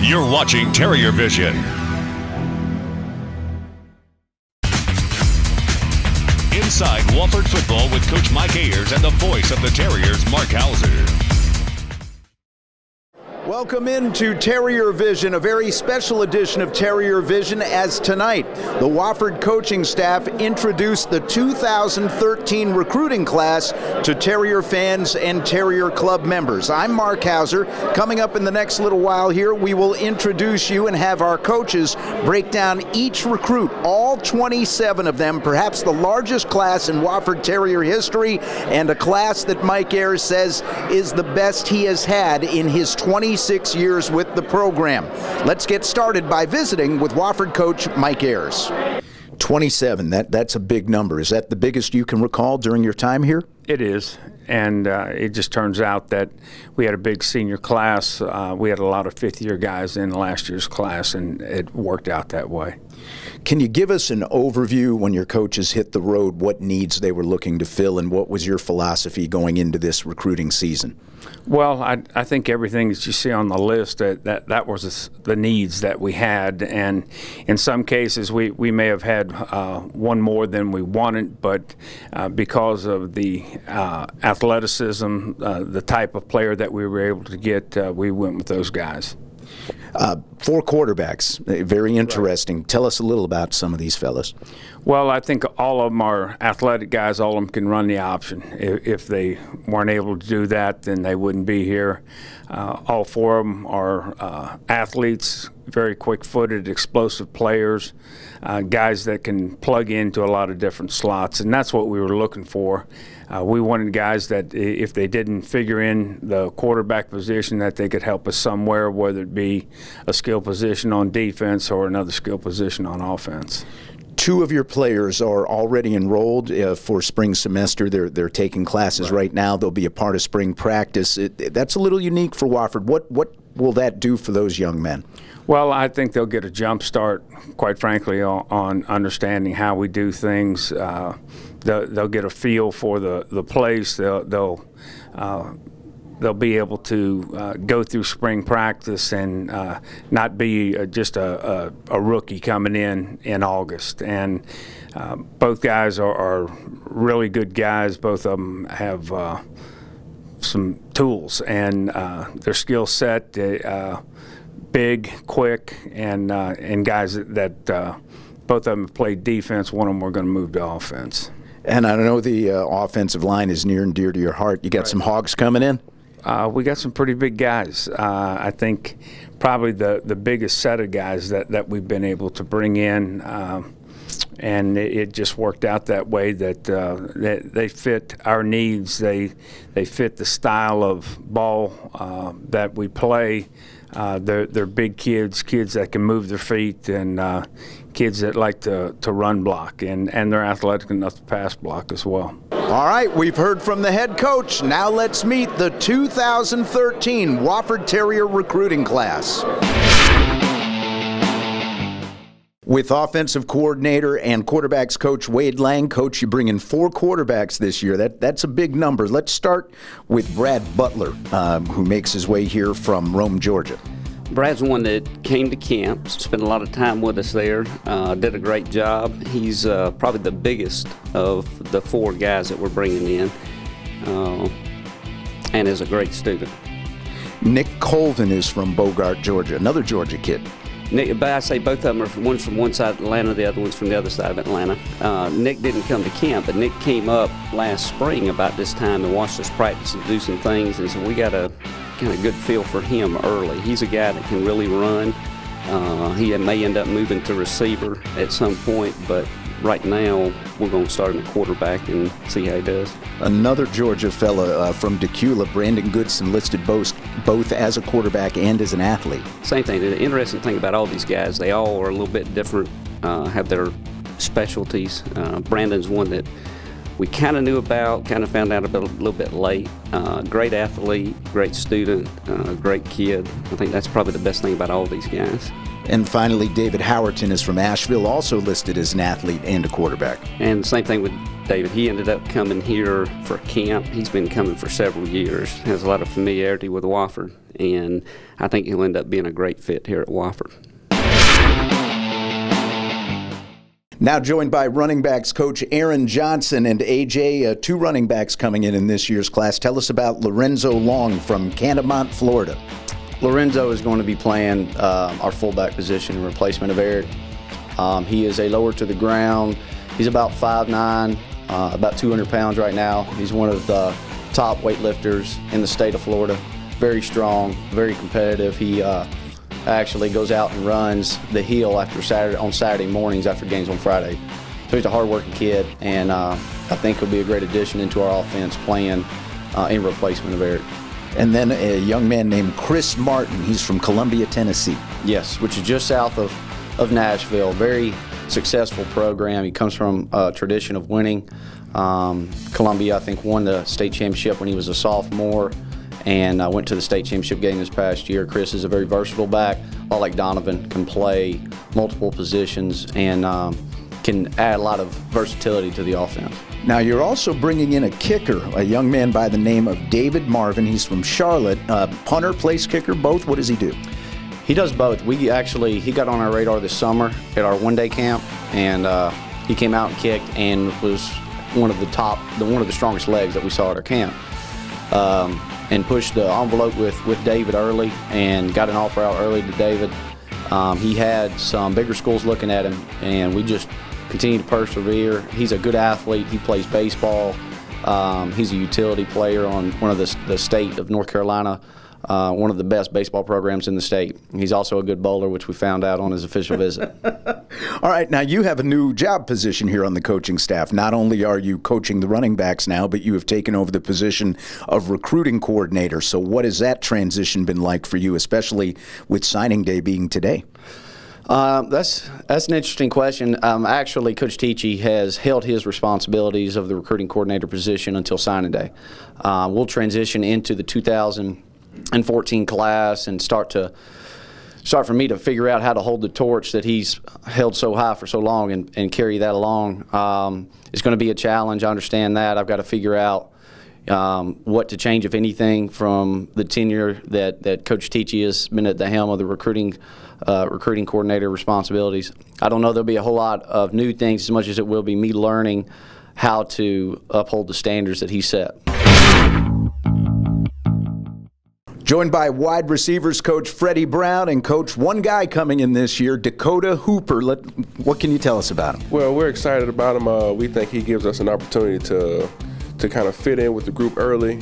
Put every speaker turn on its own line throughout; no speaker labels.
You're watching Terrier Vision. Inside Wofford football with Coach Mike Ayers and the voice of the Terriers, Mark Hauser.
Welcome into Terrier Vision, a very special edition of Terrier Vision, as tonight the Wofford coaching staff introduced the 2013 recruiting class to Terrier fans and Terrier club members. I'm Mark Hauser. Coming up in the next little while here, we will introduce you and have our coaches break down each recruit, all 27 of them, perhaps the largest class in Wofford Terrier history, and a class that Mike Ayers says is the best he has had in his 26 years with the program. Let's get started by visiting with Wofford coach Mike Ayers. 27, that's a big number. Is that the biggest you can recall during your time here?
It is, and it just turns out that we had a big senior class. We had a lot of fifth-year guys in last year's class, and it worked out that way.
Can you give us an overview when your coaches hit the road, what needs they were looking to fill, and what was your philosophy going into this recruiting season?
Well, I think everything that you see on the list, that was the needs that we had, and in some cases we may have had one more than we wanted, but because of the athleticism, the type of player that we were able to get, we went with those guys.
4 quarterbacks, very interesting. Right. Tell us a little about some of these fellas.
Well, I think all of them are athletic guys. All of them can run the option. If they weren't able to do that, then they wouldn't be here. All 4 of them are athletes, very quick-footed, explosive players, guys that can plug into a lot of different slots, and that's what we were looking for. We wanted guys that if they didn't figure in the quarterback position, that they could help us somewhere, whether it be a skill position on defense or another skill position on offense.
2 of your players are already enrolled for spring semester. They're taking classes right now. They'll be a part of spring practice. That's a little unique for Wofford. What will that do for those young men?
Well, I think they'll get a jump start, quite frankly, on understanding how we do things. They'll get a feel for the place. They'll be able to go through spring practice and not be just a rookie coming in August. And both guys are really good guys. Both of them have some tools, and their skill set, big, quick, and guys that both of them have played defense. One of them we're going to move to offense.
And I know the offensive line is near and dear to your heart. You got some hogs coming in?
We got some pretty big guys. I think probably the biggest set of guys that we've been able to bring in, and it just worked out that way that they fit our needs. They fit the style of ball that we play. They're big kids that can move their feet, and kids that like to run block, and they're athletic enough to pass block as well.
All right, we've heard from the head coach. Now let's meet the 2013 Wofford Terrier recruiting class. With offensive coordinator and quarterbacks coach Wade Lang. Coach, you bring in 4 quarterbacks this year. That's a big number. Let's start with Brad Butler, who makes his way here from Rome, Georgia.
Brad's the one that came to camp, spent a lot of time with us there, did a great job. He's probably the biggest of the 4 guys that we're bringing in, and is a great student.
Nick Colvin is from Bogart, Georgia, another Georgia kid.
Nick, but I say both of them are one's from one side of Atlanta, the other one's from the other side of Atlanta. Nick didn't come to camp, but Nick came up last spring about this time and watched us practice and do some things, and so we got a kind of good feel for him early. He's a guy that can really run. He may end up moving to receiver at some point, but right now we're going to start him at quarterback and see how he does.
Another Georgia fella from Decula, Brandon Goodson, listed both as a quarterback and as an athlete.
Same thing. The interesting thing about all these guys, they all are a little bit different, have their specialties. Brandon's one that we kind of knew about, kind of found out about a little bit late. Great athlete, great student, great kid. I think that's probably the best thing about all these guys.
And finally, David Howerton is from Asheville, also listed as an athlete and a quarterback.
And the same thing with David. He ended up coming here for camp. He's been coming for several years, has a lot of familiarity with Wofford, and I think he'll end up being a great fit here at Wofford.
Now joined by running backs coach Aaron Johnson and AJ, two running backs coming in this year's class. Tell us about Lorenzo Long from Cantermont, Florida.
Lorenzo is going to be playing our fullback position in replacement of Eric. He is a lower to the ground. He's about 5'9", about 200 pounds right now. He's one of the top weightlifters in the state of Florida. Very strong, very competitive. He actually goes out and runs the hill on Saturday mornings after games on Friday. So he's a hard-working kid, and I think he'll be a great addition into our offense playing in replacement of Eric.
And then a young man named Chris Martin. He's from Columbia, Tennessee.
Yes, which is just south of Nashville. Very successful program. He comes from a tradition of winning. Columbia, I think, won the state championship when he was a sophomore, and I went to the state championship game this past year. Chris is a very versatile back, a lot like Donovan, can play multiple positions and can add a lot of versatility to the offense.
Now you're also bringing in a kicker, a young man by the name of David Marvin. He's from Charlotte. Punter, place kicker, both. What does he do?
He does both. He got on our radar this summer at our one-day camp, and he came out and kicked and was one of the strongest legs that we saw at our camp. And pushed the envelope with David early and got an offer out early to David. He had some bigger schools looking at him, and we just continue to persevere. He's a good athlete. He plays baseball. He's a utility player on one of the state of North Carolina, one of the best baseball programs in the state. He's also a good bowler, which we found out on his official visit.
All right, now you have a new job position here on the coaching staff. Not only are you coaching the running backs now, but you have taken over the position of recruiting coordinator. So what has that transition been like for you, especially with signing day being today?
That's an interesting question. Actually, Coach Tichy has held his responsibilities of the recruiting coordinator position until signing day. We'll transition into the 2014 class and start for me to figure out how to hold the torch that he's held so high for so long and carry that along. It's going to be a challenge. I understand that. I've got to figure out what to change, if anything, from the tenure that Coach Tichy has been at the helm of the recruiting coordinator responsibilities. I don't know there'll be a whole lot of new things as much as it will be me learning how to uphold the standards that he set.
Joined by wide receivers coach Freddie Brown and coach, one guy coming in this year, Dakota Hooper. What can you tell us about him?
Well, we're excited about him. We think he gives us an opportunity to kind of fit in with the group early,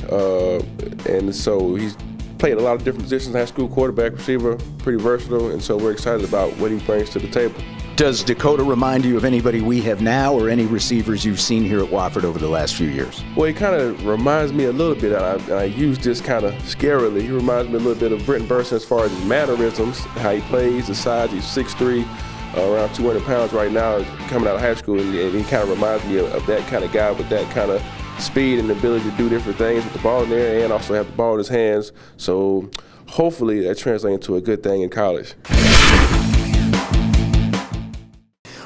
and so he's played a lot of different positions, high school quarterback, receiver, pretty versatile, and so we're excited about what he brings to the table.
Does Dakota remind you of anybody we have now or any receivers you've seen here at Wofford over the last few years?
Well, he kind of reminds me a little bit, and I use this kind of scarily, he reminds me a little bit of Brenton Burson as far as his mannerisms, how he plays, the size. He's 6'3", around 200 pounds right now, coming out of high school, and he kind of reminds me of that kind of guy with that kind of speed and ability to do different things with the ball in there and also have the ball in his hands. So hopefully that translates into a good thing in college.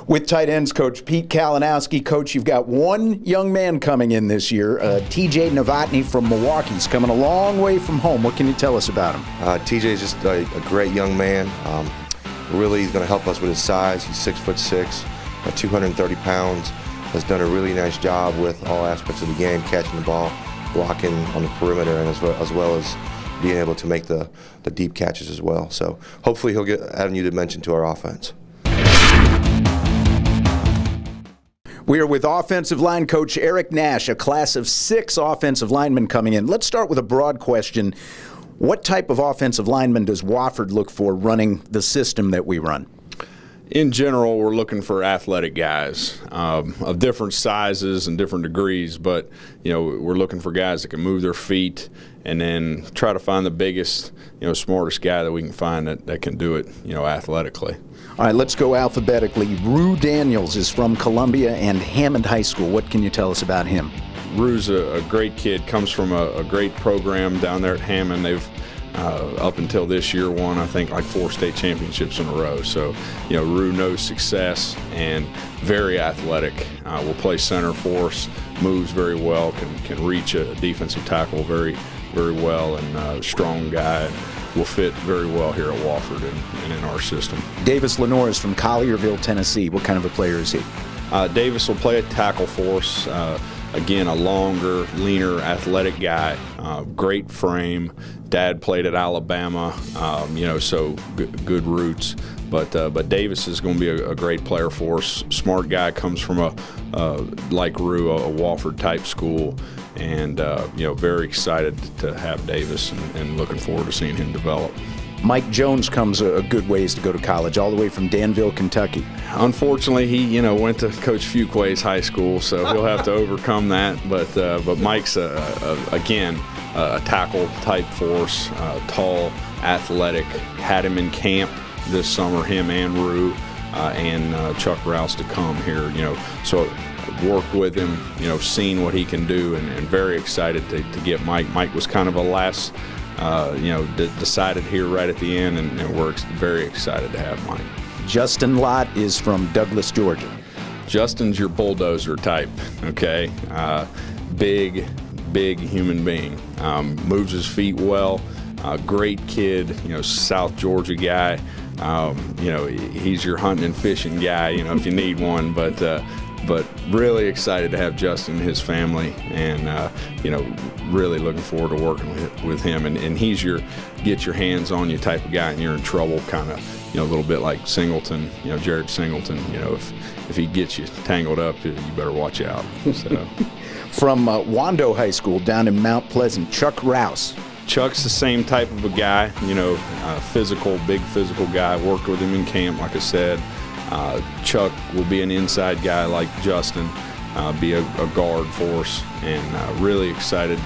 With tight ends coach Pete Kalinowski. Coach, you've got one young man coming in this year, TJ Novotny from Milwaukee. He's coming a long way from home. What can you tell us about him?
TJ is just a great young man. Really, he's going to help us with his size. He's 6'6", 230 pounds. Has done a really nice job with all aspects of the game, catching the ball, blocking on the perimeter, and as well as being able to make the deep catches as well. So hopefully he'll add a new dimension to our offense.
We are with offensive line coach Eric Nash, a class of 6 offensive linemen coming in. Let's start with a broad question. What type of offensive lineman does Wofford look for running the system that we run?
In general, we're looking for athletic guys of different sizes and different degrees, but we're looking for guys that can move their feet and then try to find the biggest, smartest guy that we can find that can do it, athletically.
All right, let's go alphabetically. Rue Daniels is from Columbia and Hammond High School. What can you tell us about him?
Rue's a great kid, comes from a great program down there at Hammond. They've up until this year won, I think, like 4 state championships in a row. So, you know, Rue knows success and very athletic. Will play center for us, moves very well, can reach a defensive tackle very well, and strong guy. Will fit very well here at Wofford and in our system.
Davis Lenore is from Collierville, Tennessee. What kind of a player is he?
Davis will play a tackle for us. Again, a longer, leaner, athletic guy. Great frame. Dad played at Alabama, you know, so good roots. But Davis is going to be a great player for us. Smart guy, comes from like Rue, a Wofford type school, and you know, very excited to have Davis and looking forward to seeing him develop.
Mike Jones comes a good ways to go to college, all the way from Danville, Kentucky.
Unfortunately, he went to Coach Fuquay's high school, so he'll have to overcome that. But Mike's again a tackle type force, tall, athletic. Had him in camp this summer, him and Rue, and Chuck Rouse to come here. You know, so worked with him. You know, seen what he can do, and very excited to get Mike. Mike was kind of a last. You know, decided here right at the end, and we're very excited to have Mike.
Justin Lott is from Douglas, Georgia.
Justin's your bulldozer type, okay? Big human being. Moves his feet well. Great kid, you know, South Georgia guy. You know, he's your hunting and fishing guy, you know, if you need one, but really excited to have Justin and his family, and you know, really looking forward to working with him. And he's your get your hands on you type of guy, and you're in trouble, kind of, you know, a little bit like Singleton, you know, Jared Singleton. You know, if he gets you tangled up, you better watch out. So.
From Wando High School down in Mount Pleasant, Chuck Rouse.
Chuck's the same type of a guy, you know, big physical guy. Worked with him in camp, like I said. Chuck will be an inside guy like Justin, be a guard for us, and really excited.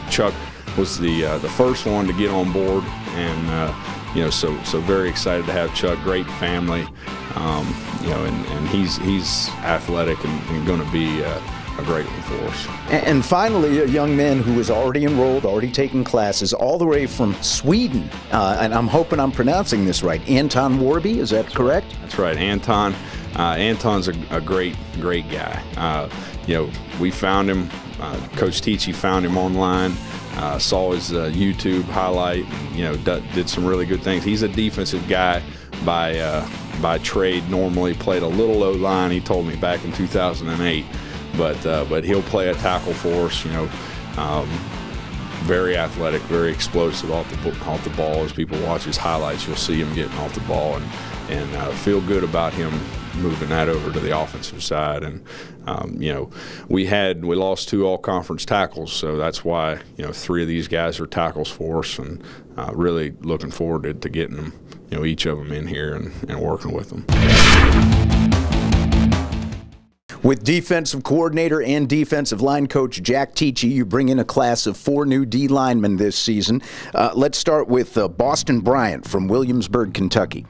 Chuck was the first one to get on board, and you know, so very excited to have Chuck. Great family, you know, and he's athletic and going to be a great one for us.
And finally, a young man who is already enrolled, already taking classes, all the way from Sweden, and I'm hoping I'm pronouncing this right, Anton Warby, is that correct?
That's right, Anton. Anton's a great guy. You know, we found him, Coach Tichy found him online, saw his YouTube highlight, and, you know, did some really good things. He's a defensive guy by trade, normally played a little O-line, he told me back in 2008. But he'll play a tackle for us, you know. Very athletic, very explosive off the ball. As people watch his highlights, you'll see him getting off the ball, and feel good about him moving that over to the offensive side. And you know, we lost 2 all-conference tackles, so that's why, you know, 3 of these guys are tackles for us, and really looking forward to getting them, you know, each of them in here and working with them.
With defensive coordinator and defensive line coach Jack Tichy, you bring in a class of 4 new D linemen this season. Let's start with Boston Bryant from Williamsburg, Kentucky.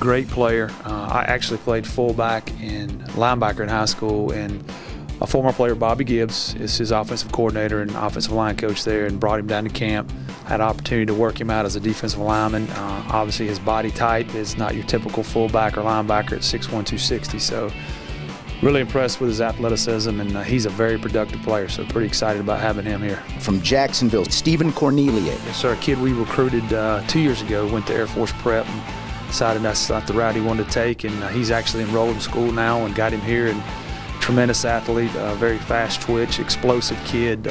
Great player. I actually played fullback and linebacker in high school, and a former player, Bobby Gibbs, is his offensive coordinator and offensive line coach there, and brought him down to camp. Had an opportunity to work him out as a defensive lineman. Obviously, his body type is not your typical fullback or linebacker at 6'1", 260, so really impressed with his athleticism, and he's a very productive player, so pretty excited about having him here.
From Jacksonville, Stephen Cornelier.
Yes, sir. A kid we recruited 2 years ago, went to Air Force Prep, and decided that's not the route he wanted to take, and he's actually enrolled in school now, and got him here. And tremendous athlete, very fast twitch, explosive kid,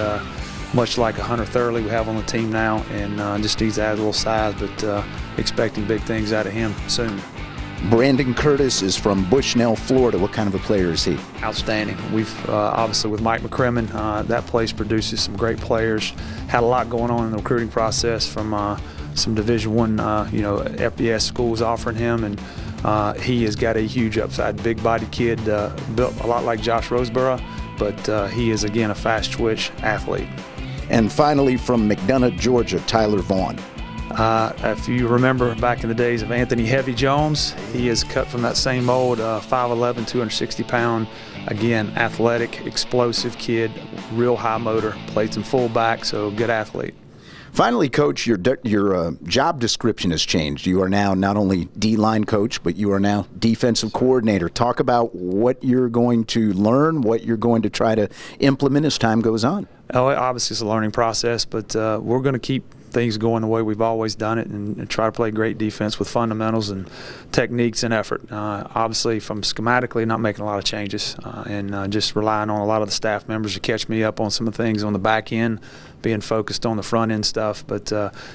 much like a Hunter Thurley we have on the team now, and just needs to add a little size, but expecting big things out of him soon.
Brandon Curtis is from Bushnell, Florida. What kind of a player is he?
Outstanding. We've obviously with Mike McCrimmon, that place produces some great players. Had a lot going on in the recruiting process from some Division I, you know, FBS schools offering him, and he has got a huge upside. Big body kid, built a lot like Josh Roseborough, but he is again a fast twitch athlete.
And finally, from McDonough, Georgia, Tyler Vaughn.
If you remember back in the days of Anthony Heavy Jones, he is cut from that same mold, 5'11", 260-pound, again, athletic, explosive kid, real high motor, played some fullback, so good athlete.
Finally, Coach, your job description has changed. You are now not only D-line coach, but you are now defensive coordinator. Talk about what you're going to learn, what you're going to try to implement as time goes on.
Oh, obviously it's a learning process, but we're going to keep things going the way we've always done it and try to play great defense with fundamentals and techniques and effort. Obviously, from schematically, not making a lot of changes and just relying on a lot of the staff members to catch me up on some of the things on the back end, being focused on the front end stuff, but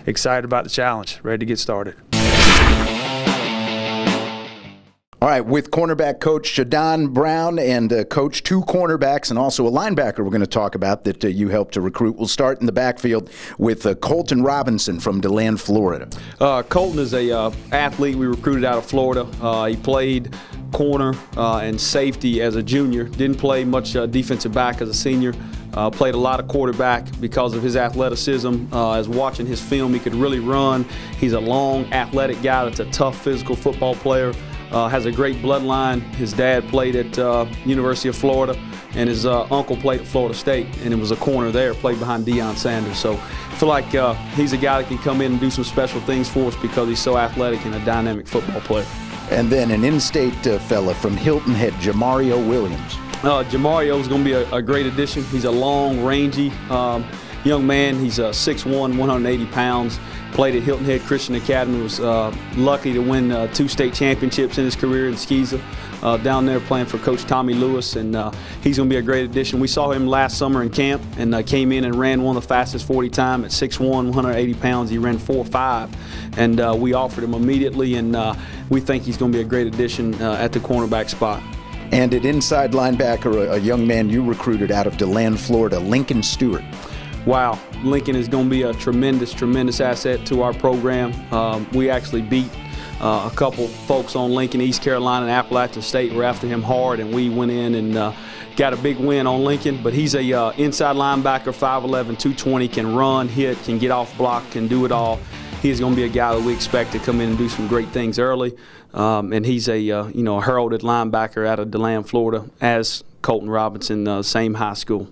excited about the challenge, ready to get started.
All right, with cornerback coach Jadon Brown and coach 2 cornerbacks and also a linebacker we're going to talk about that you helped to recruit. We'll start in the backfield with Colton Robinson from DeLand, Florida.
Colton is a athlete we recruited out of Florida. He played corner and safety as a junior. Didn't play much defensive back as a senior. Played a lot of quarterback because of his athleticism. As watching his film, he could really run. He's a long, athletic guy that's a tough physical football player. Has a great bloodline. His dad played at University of Florida, and his uncle played at Florida State, and it was a corner there, played behind Deion Sanders. So I feel like he's a guy that can come in and do some special things for us because he's so athletic and a dynamic football player.
And then an in-state fella from Hilton Head, Jamario Williams.
Jamario is going to be a great addition. He's a long, rangy young man. He's 6'1", 180 pounds. Played at Hilton Head Christian Academy. Was lucky to win 2 state championships in his career in Skeeza. Down there playing for Coach Tommy Lewis, and he's going to be a great addition. We saw him last summer in camp and came in and ran one of the fastest 40 time at 6'1", 180 pounds. He ran 4.5, and we offered him immediately, and we think he's going to be a great addition at the cornerback spot.
And at inside linebacker, a young man you recruited out of DeLand, Florida, Lincoln Stewart.
Wow, Lincoln is going to be a tremendous, tremendous asset to our program. We actually beat a couple folks on Lincoln, East Carolina, and Appalachian State were after him hard, and we went in and got a big win on Lincoln. But he's a inside linebacker, 5'11", 220, can run, hit, can get off block, can do it all. He's going to be a guy that we expect to come in and do some great things early. And he's a a heralded linebacker out of DeLand, Florida, as Colton Robinson, same high school.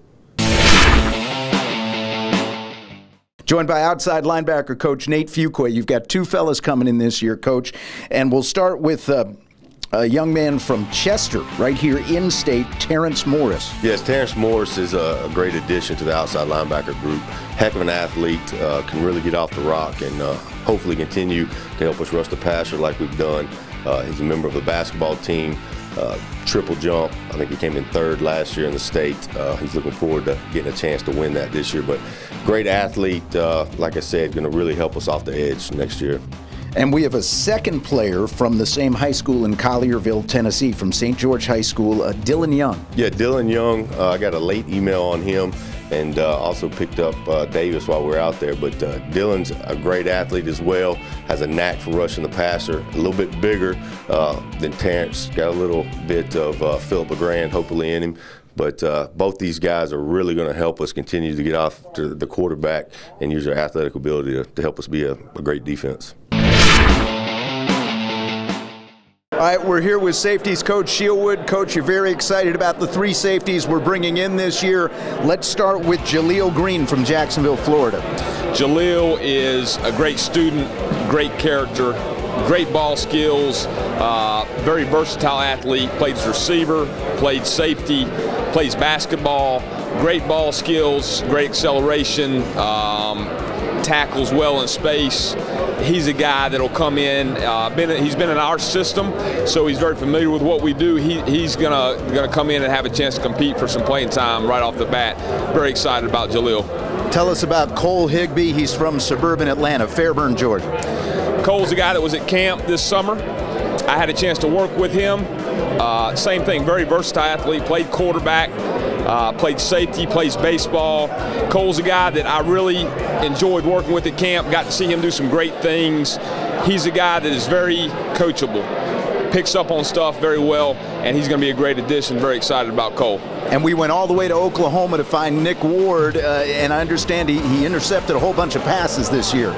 Joined by outside linebacker coach Nate Fuqua. You've got 2 fellas coming in this year, Coach. And we'll start with a young man from Chester, right here in state, Terrence Morris.
Yes, Terrence Morris is a great addition to the outside linebacker group. Heck of an athlete, can really get off the rock and hopefully continue to help us rush the passer like we've done. He's a member of the basketball team. Triple jump. I think he came in 3rd last year in the state. He's looking forward to getting a chance to win that this year. But great athlete, like I said, going to really help us off the edge next year.
And we have a second player from the same high school in Collierville, Tennessee, from St. George High School, Dylan Young.
Yeah, Dylan Young. I got a late email on him and also picked up Davis while we were out there. But Dylan's a great athlete as well, has a knack for rushing the passer, a little bit bigger than Terrence, got a little bit of Philip LeGrand hopefully in him. But both these guys are really going to help us continue to get off to the quarterback and use our athletic ability to help us be a great defense.
All right, we're here with safeties coach Shieldwood. Coach, you're very excited about the 3 safeties we're bringing in this year. Let's start with Jaleel Green from Jacksonville, Florida.
Jaleel is a great student, great character, great ball skills, very versatile athlete, plays receiver, played safety, plays basketball, great ball skills, great acceleration, tackles well in space. He's a guy that'll come in. He's been in our system, so he's very familiar with what we do. He's gonna come in and have a chance to compete for some playing time right off the bat. Very excited about Jaleel.
Tell us about Cole Higbee. He's from suburban Atlanta, Fairburn, Georgia.
Cole's a guy that was at camp this summer. I had a chance to work with him. Same thing, very versatile athlete, played quarterback, played safety, plays baseball. Cole's a guy that I really enjoyed working with at camp, got to see him do some great things. He's a guy that is very coachable, picks up on stuff very well, and he's going to be a great addition. Very excited about Cole.
And we went all the way to Oklahoma to find Nick Ward, and I understand he intercepted a whole bunch of passes this year.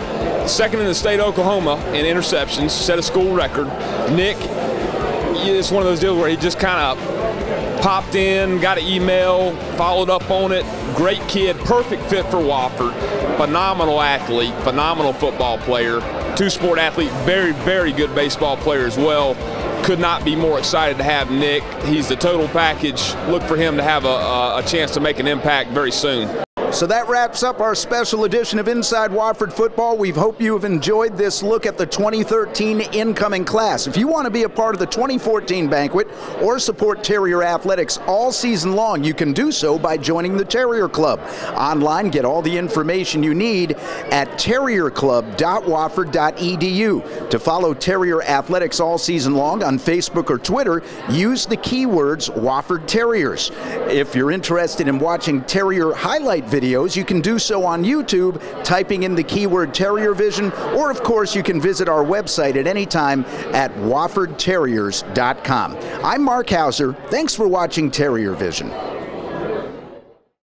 second in the state of Oklahoma in interceptions, set a school record. Nick, it's one of those deals where he just kind of popped in, got an email, followed up on it. Great kid, perfect fit for Wofford. Phenomenal athlete, phenomenal football player, two-sport athlete, very, very good baseball player as well. Could not be more excited to have Nick. He's the total package. Look for him to have a chance to make an impact very soon.
So that wraps up our special edition of Inside Wofford Football. We hope you have enjoyed this look at the 2013 incoming class. If you want to be a part of the 2014 banquet or support Terrier athletics all season long, you can do so by joining the Terrier Club. Online, get all the information you need at terrierclub.wofford.edu. To follow Terrier athletics all season long on Facebook or Twitter, use the keywords Wofford Terriers. If you're interested in watching Terrier highlight videos, you can do so on YouTube, typing in the keyword Terrier Vision, or of course you can visit our website at any time at WoffordTerriers.com. I'm Mark Hauser. Thanks for watching Terrier Vision.